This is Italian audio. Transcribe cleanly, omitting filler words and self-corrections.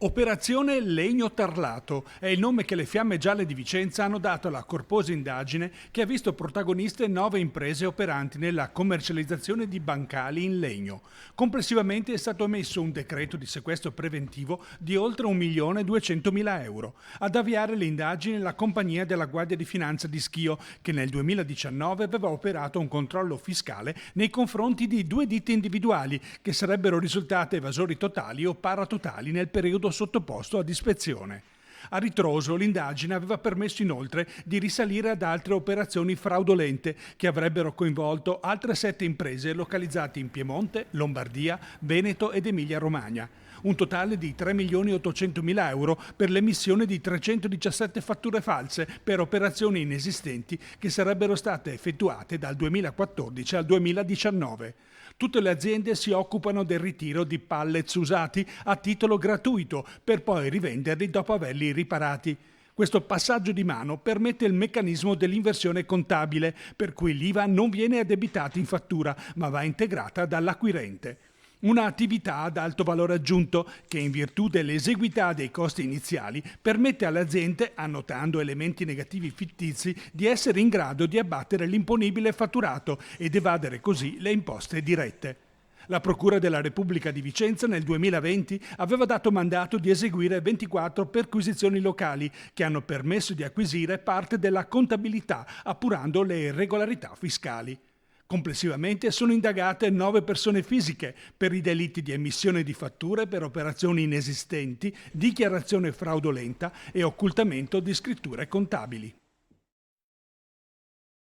Operazione Legno Tarlato è il nome che le Fiamme Gialle di Vicenza hanno dato alla corposa indagine che ha visto protagoniste 9 imprese operanti nella commercializzazione di bancali in legno. Complessivamente è stato emesso un decreto di sequestro preventivo di oltre 1.200.000 euro. Ad avviare le indagini la compagnia della Guardia di Finanza di Schio, che nel 2019 aveva operato un controllo fiscale nei confronti di 2 ditte individuali che sarebbero risultate evasori totali o paratotali nel periodo sottoposto ad ispezione. A ritroso, l'indagine aveva permesso inoltre di risalire ad altre operazioni fraudolente che avrebbero coinvolto altre 7 imprese localizzate in Piemonte, Lombardia, Veneto ed Emilia-Romagna. Un totale di 3.800.000 euro per l'emissione di 317 fatture false per operazioni inesistenti che sarebbero state effettuate dal 2014 al 2019. Tutte le aziende si occupano del ritiro di pallets usati a titolo gratuito per poi rivenderli dopo averli riparati. Questo passaggio di mano permette il meccanismo dell'inversione contabile, per cui l'IVA non viene addebitata in fattura, ma va integrata dall'acquirente. Una attività ad alto valore aggiunto che, in virtù dell'esiguità dei costi iniziali, permette alle aziende, annotando elementi negativi fittizi, di essere in grado di abbattere l'imponibile fatturato ed evadere così le imposte dirette. La Procura della Repubblica di Vicenza nel 2020 aveva dato mandato di eseguire 24 perquisizioni locali che hanno permesso di acquisire parte della contabilità, appurando le irregolarità fiscali. Complessivamente sono indagate 9 persone fisiche per i delitti di emissione di fatture per operazioni inesistenti, dichiarazione fraudolenta e occultamento di scritture contabili.